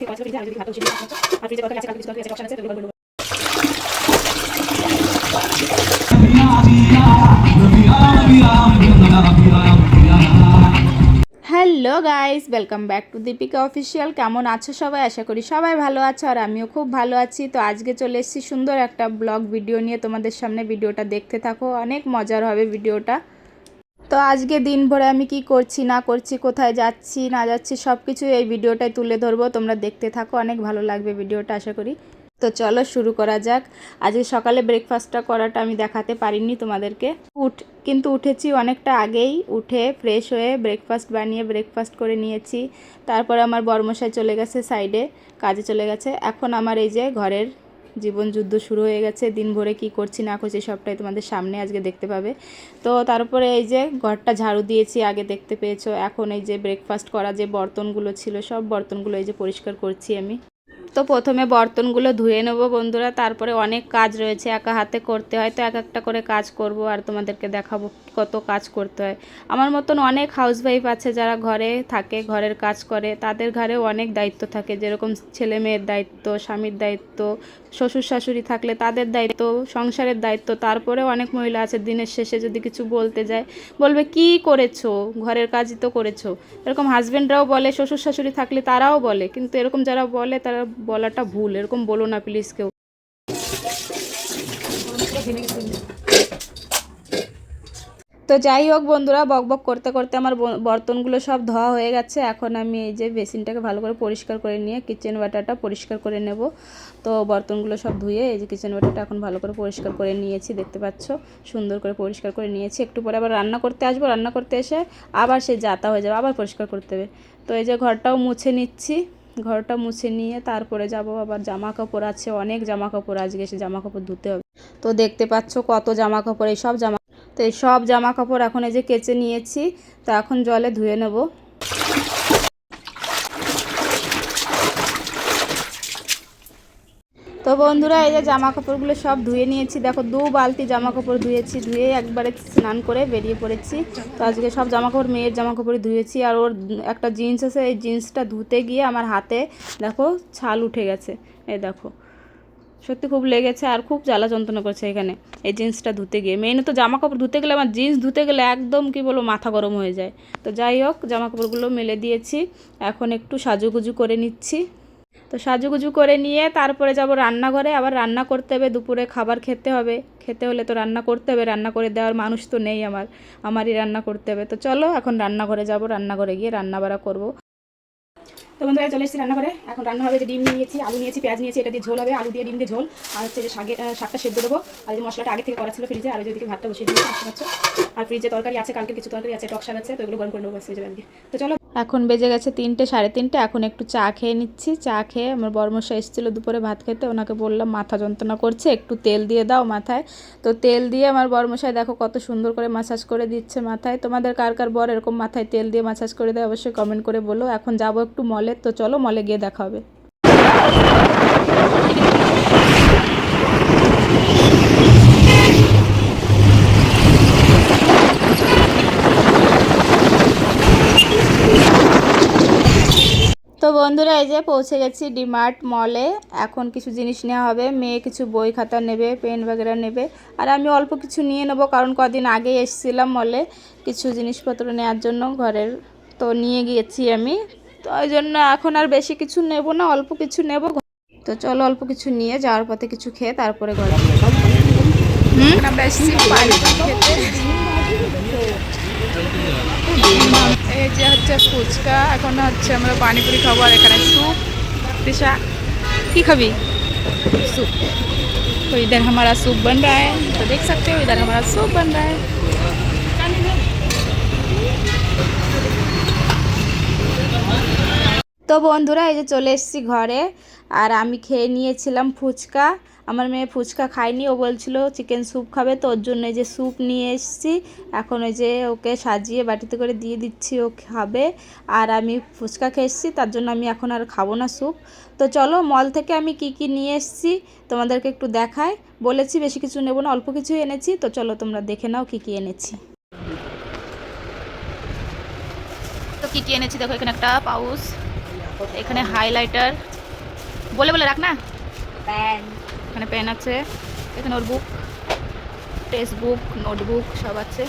Hello guys, welcome back to Deepika official. কেমন আছো সবাই? আশা করি সবাই ভালো আছো আর আমিও খুব ভালো আছি। তো আজকে চলে এসেছি সুন্দর একটা ব্লগ ভিডিও নিয়ে তোমাদের সামনে। ভিডিওটা দেখতে থাকো, অনেক মজার হবে ভিডিওটা। তো আজকে দিনভরে আমি কি করছি না করছি, কোথায় যাচ্ছি না যাচ্ছি, সব কিছু এই ভিডিওটায় তুলে ধরবো। তোমরা দেখতে থাকো, অনেক ভালো লাগবে ভিডিওটা আশা করি। তো চলো শুরু করা যাক। আজকে সকালে ব্রেকফাস্টটা করাটা আমি দেখাতে পারিনি তোমাদেরকে। কিন্তু উঠেছি অনেকটা আগেই, উঠে ফ্রেশ হয়ে ব্রেকফাস্ট বানিয়ে ব্রেকফাস্ট করে নিয়েছি। তারপরে আমার বরমশাই চলে গেছে সাইডে, কাজে চলে গেছে। এখন আমার এই যে ঘরের জীবন যুদ্ধ শুরু হয়ে গেছে। দিনভরে কি করছি না করছি সবটাই তোমাদের সামনে আজকে দেখতে পাবে। তো তারপরে এই যে ঘরটা ঝাড়ু দিয়েছি, আগে দেখতে পেয়েছো। এখন এই যে ব্রেকফাস্ট করা যে বর্তনগুলো ছিল, সব বর্তনগুলো এই যে পরিষ্কার করছি আমি। তো প্রথমে বর্তনগুলো ধুয়ে নেবো বন্ধুরা, তারপরে অনেক কাজ রয়েছে, একা হাতে করতে হয়। তো এক একটা করে কাজ করব আর তোমাদেরকে দেখাবো কত কাজ করতে হয়। আমার মতন অনেক হাউসওয়াইফ আছে যারা ঘরে থাকে, ঘরের কাজ করে। তাদের ঘরেও অনেক দায়িত্ব থাকে, যেরকম ছেলে মেয়ের দায়িত্ব, স্বামীর দায়িত্ব, শ্বশুর শাশুড়ি থাকলে তাদের দায়িত্ব, সংসারের দায়িত্ব। তারপরেও অনেক মহিলা আছে দিনের শেষে যদি কিছু বলতে যায়, বলবে কি করেছো, ঘরের কাজই তো করেছো। এরকম হাজব্যান্ডরাও বলে, শ্বশুর শাশুড়ি থাকলে তারাও বলে, কিন্তু এরকম যারা বলে তারা বলাটা ভুল। এরকম বলো না প্লিজ কেউ। তো যাই হোক বন্ধুরা, বকবক করতে করতে আমার বর্তনগুলো সব ধোয়া হয়ে গেছে। এখন আমি এই যে বেসিনটাকে ভালো করে পরিষ্কার করে নিয়ে কিচেন ওয়াটারটা পরিষ্কার করে নেব। তো বর্তনগুলো সব ধুয়ে এই যে কিচেন ওয়াটারটা এখন ভালো করে পরিষ্কার করে নিয়েছি, দেখতে পাচ্ছ সুন্দর করে পরিষ্কার করে নিয়েছি। একটু পরে আবার রান্না করতে আসবো, রান্না করতে এসে আবার সেই যাতা হয়ে যাবে, আবার পরিষ্কার করতে হবে। তো এই যে ঘরটাও মুছে নিচ্ছি, ঘরটা মুছে নিয়ে তারপরে যাব। আবার জামা কাপড় আছে, অনেক জামা কাপড়, আজকে সে জামা কাপড় ধুতে হবে। তো দেখতে পাচ্ছ কত জামা কাপড়, এই সব জামা, তো এই সব জামা কাপড় এখন এই যে কেচে নিয়েছি। তো এখন জলে ধুয়ে নেব। তো বন্ধুরা এই যে জামা কাপড়গুলো সব ধুয়ে নিয়েছি, দেখো 2 বালতি জামা কাপড় ধুয়েছি। ধুয়ে একবারে স্নান করে বেরিয়ে পড়েছি। তো আজকে সব জামা কাপড়, মেয়ের জামা কাপড় ধুয়েছি। আর ওর একটা জিন্স আছে, এই জিন্সটা ধুতে গিয়ে আমার হাতে দেখো ছাল উঠে গেছে। এই দেখো, সত্যি খুব লেগেছে আর খুব জ্বালা যন্ত্রণা করছে এখানে এই জিন্সটা ধুতে গিয়ে। মেইনে তো জামা কাপড় ধুতে গেলে, আমার জিন্স ধুতে গেলে একদম কি বলবো, মাথা গরম হয়ে যায়। তো যাই হোক, জামা কাপড়গুলো মেলে দিয়েছি, এখন একটু সাজুগুজু করে নিচ্ছি। তো সাজুগুজু করে নিয়ে তারপরে যাব রান্নাঘরে। আবার রান্না করতে হবে, দুপুরে খাবার খেতে হবে। খেতে হলে তো রান্না করতে হবে, রান্না করে দেওয়ার মানুষ তো নেই আমারই রান্না করতে হবে। তো চলো এখন রান্নাঘরে যাব, রান্নাঘরে গিয়ে রান্না বাড়া করবো। তো বন্ধুরা চলে এসেছি রান্নাঘরে। এখন রান্না হবে যে ডিম নিয়েছি, আলু নিয়েছি, পেঁয়াজ নিয়েছি, এটা দিয়ে ঝোল হবে, আলু দিয়ে ডিম দিয়ে ঝোল। আর হচ্ছে যে শাকটা সেদ্ধ দেবো। আর যে মশলাটা আগে থেকে করা ছিল ফ্রিজে, আর ওইদিকে ভাতটা বসিয়ে দিয়েছি, বুঝতে পারছো। আর ফ্রিজে তরকারি আছে, কালকে কিছু তরকারি আছে, টক শাক আছে, তো এগুলো গরম করে নেবো ফ্রিজে আজকে। তো চলো, এখন বেজে গেছে 3টে, 3:30। এখন একটু চা খেয়ে নিচ্ছি। চা খেয়ে আমার বরমশাই এসেছিলো দুপুরে ভাত খেতে, ওনাকে বললাম মাথা যন্ত্রণা করছে, একটু তেল দিয়ে দাও মাথায়। তো তেল দিয়ে আমার বরমশাই দেখো কত সুন্দর করে মাসাজ করে দিচ্ছে মাথায়। তোমাদের কার কার বর এরকম মাথায় তেল দিয়ে মাসাজ করে দেয় অবশ্যই কমেন্ট করে বলো। এখন যাবো একটু মলে, তো চলো মলে গিয়ে দেখা হবে। তো বন্ধুরা এই যে পৌঁছে গেছি ডিমার্ট মলে। এখন কিছু জিনিস নেওয়া হবে, মেয়ে কিছু বই খাতা নেবে, পেন বগেরা নেবে। আর আমি অল্প কিছু নিয়ে নেবো, কারণ কদিন আগে এসেছিলাম মলে কিছু জিনিসপত্র নেওয়ার জন্য ঘরের। তো নিয়ে গিয়েছি আমি, তো ওই জন্য এখন আর বেশি কিছু নেব না, অল্প কিছু নেব। তো চলো অল্প কিছু নিয়ে যাওয়ার পথে কিছু খেয়ে তারপরে ঘরে আমরা এসেছি পানিপুরি খেতে। এই যে হচ্ছে ফুচকা, এখন হচ্ছে আমরা পানিপুরি খাবো। আর এখানে सूप। दिशा की खाबी? सूप। तो इधर हमारा सूप बन रहा है, तो देख सकते हो इधर हमारा सूप बन रहा है। তো বন্ধুরা এই যে চলে এসেছি ঘরে। আর আমি খেয়ে নিয়েছিলাম ফুচকা। আমার মেয়ে ফুচকা খায়নি, ও বলছিল চিকেন স্যুপ খাবে, তো ওর জন্য এই যে স্যুপ নিয়ে এসেছি। এখন ওই যে ওকে সাজিয়ে বাটিতে করে দিয়ে দিচ্ছি, ও খাবে। আর আমি ফুচকা খেয়ে এসেছি, তার জন্য আমি এখন আর খাবো না স্যুপ। তো চলো মল থেকে আমি কি কি নিয়ে এসেছি তোমাদেরকে একটু দেখাই। বলেছি বেশি কিছু নেব না, অল্প কিছু এনেছি। তো চলো তোমরা দেখে নাও কি কি এনেছি। তো কি কি এনেছি দেখো, এখানে একটা পাউচ, এখানে হাইলাইটার, বলে বলে রাখ না, প্যান, এখানে পেন আছে, এখানে ওর বুক, টেক্সট বুক, নোটবুক সব আছে।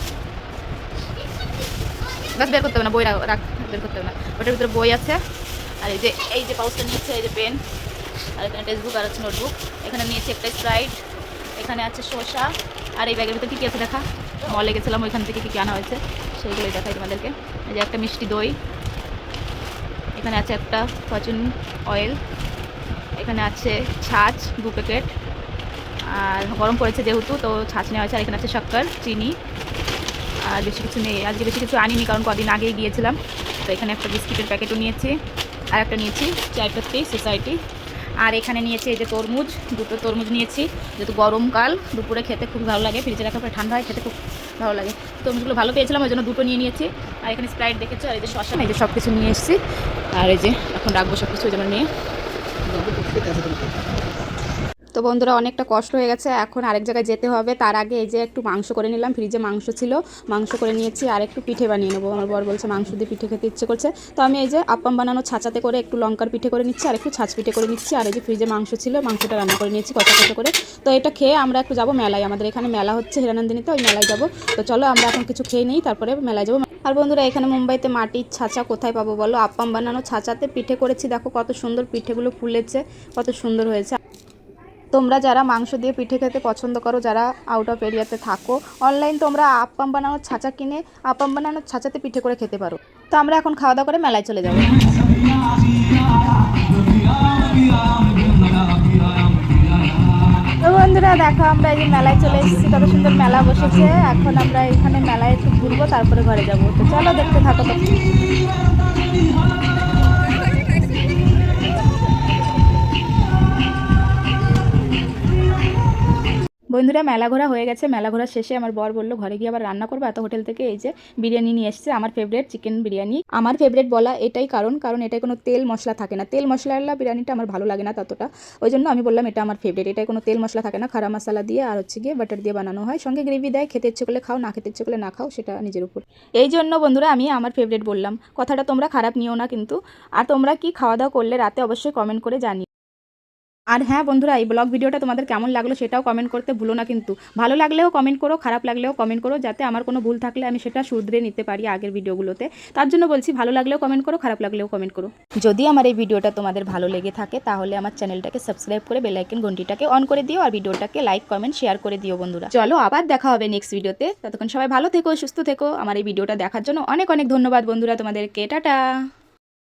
বাস বের করতে হবে না, বই রাখ, বের করতে হবে না। ওটার ভিতরে বই আছে। আর এই যে পাউচটা নিয়েছে, এই যে পেন, আর এখানে টেক্সট বুক আর আছে নোটবুক। এখানে নিয়েছি একটা স্প্রাইট, এখানে আছে শসা। আর এই ব্যাগের ভিতরে কী কী আছে দেখা, মলে গেছিলাম ওইখান থেকে কী কী আনা হয়েছে সেইগুলোই দেখাই তোমাদেরকে। এই যে একটা মিষ্টি দই, এখানে আছে একটা ফরচুন অয়েল, এখানে আছে ছাঁচ 2 প্যাকেট, আর গরম পড়েছে যেহেতু তো ছাঁচ নেওয়া হয়েছে। আর এখানে আছে শক্কর, চিনি, আর বেশি কিছু নেই। আজকে বেশি কিছু আনিনি কারণ কদিন আগেই গিয়েছিলাম। তো এখানে একটা বিস্কিটের প্যাকেটও নিয়েছি, আর একটা নিয়েছি চায়পত্তি সোসাইটি। আর এখানে নিয়েছি এই যে তরমুজ, 2টো তরমুজ নিয়েছি, যেহেতু গরমকাল দুপুরে খেতে খুব ভালো লাগে, ফ্রিজে রাখার পরে ঠান্ডা হয় খেতে খুব ভালো লাগে। তরমুজগুলো ভালো পেয়েছিলাম, ওই জন্য 2টো নিয়ে নিয়েছি। আর এখানে স্প্রাইট দেখেছো, আর এই যে শসা, এই যে সব কিছু নিয়ে এসেছি। আর এই যে এখন রাখবো সব কিছু যেমন নিয়ে। তো বন্ধুরা অনেকটা কষ্ট হয়ে গেছে, এখন আরেক জায়গায় যেতে হবে। তার আগে এই যে একটু মাংস করে নিলাম, ফ্রিজে মাংস ছিল, মাংস করে নিয়েছি। আর একটু পিঠে বানিয়ে নেবো, আমার বর বলছে মাংস দিয়ে পিঠে খেতে ইচ্ছে করছে। তো আমি এই যে আপ্পাম বানানো ছাঁচাতে করে একটু লঙ্কার পিঠে করে নিচ্ছি, আর একটু ছাঁচ পিঠে করে নিচ্ছি। আর এই যে ফ্রিজে মাংস ছিল, মাংসটা রান্না করে নিয়েছি কচা কচা করে। তো এটা খেয়ে আমরা একটু যাবো মেলায়, আমাদের এখানে মেলা হচ্ছে হিরানন্দিনীতে, ওই মেলায় যাবো। তো চলো আমরা এখন কিছু খেয়ে নিই, তারপরে মেলায় যাবো। আর বন্ধুরা এখানে মুম্বাইতে মাটির ছাঁচা কোথায় পাবো বলো, আপ্পাম বানানো ছাঁচাতে পিঠে করেছি, দেখো কত সুন্দর পিঠেগুলো ফুলেছে, কত সুন্দর হয়েছে। তোমরা যারা মাংস দিয়ে পিঠে খেতে পছন্দ করো, যারা আউট অফ এরিয়াতে থাকো, অনলাইন তোমরা আপ্পাম বানানোর ছাঁচা কিনে আপ্পাম বানানোর ছাঁচাতে পিঠে করে খেতে পারো। তো আমরা এখন খাওয়া দাওয়া করে মেলায় চলে যাবো। তো বন্ধুরা দেখো আমরা এই যে মেলায় চলে এসেছি, কত সুন্দর মেলা বসেছে। এখন আমরা এখানে মেলায় একটু ঘুরবো, তারপরে ঘরে যাবো। তো চলো দেখতে থাকো। বন্ধুরা মেলা ঘোরা হয়ে গেছে, মেলা ঘোরা শেষে আমার বর বললো ঘরে গিয়ে আবার রান্না করবো। এত হোটেল থেকে এই যে বিরিয়ানি নিয়ে এসেছে, আমার ফেভারিট চিকেন বিরিয়ানি। আমার ফেভারিট বলা এটাই কারণ এটাই কোনো তেল মশলা থাকে না, তেল মশলাওয়ালা বিরিয়ানিটা আমার ভালো লাগে না ততটা, ওই জন্য আমি বললাম এটা আমার ফেভারিট। এটাই কোনো তেল মশলা থাকে না, খারা মশলা দিয়ে আর হচ্ছে গিয়ে বাটার দিয়ে বানানো হয়, সঙ্গে গ্রেভি দেয়। খেতে ইচ্ছে করলে খাও, না খেতে ইচ্ছে করলে না খাও, সেটা নিজের উপর। এই জন্য বন্ধুরা আমি আমার ফেভারিট বললাম, কথাটা তোমরা খারাপ নিও না কিন্তু। আর তোমরা কি খাওয়া দাওয়া করলে রাতে অবশ্যই কমেন্ট করে জানিও। আর হ্যাঁ বন্ধুরা, এই ব্লগ ভিডিওটা তোমাদের কেমন লাগলো সেটাও কমেন্ট করতে ভুলো না কিন্তু। ভালো লাগলেও কমেন্ট করো, খারাপ লাগলেও কমেন্ট করো, যাতে আমার কোনো ভুল থাকলে আমি সেটা শুধরে নিতে পারি আগের ভিডিওগুলোতে। তার জন্য বলছি ভালো লাগলেও কমেন্ট করো, খারাপ লাগলেও কমেন্ট করো। যদি আমার এই ভিডিওটা তোমাদের ভালো লেগে থাকে তাহলে আমার চ্যানেলটাকে সাবস্ক্রাইব করে বেল আইকন ঘন্টিটাকে অন করে দিও, আর ভিডিওটাকে লাইক কমেন্ট শেয়ার করে দিও বন্ধুরা। চলো আবার দেখা হবে নেক্সট ভিডিওতে, ততক্ষণ সবাই ভালো থেকো, সুস্থ থেকো। আমার এই ভিডিওটা দেখার জন্য অনেক অনেক ধন্যবাদ বন্ধুরা তোমাদেরকে, টাটা।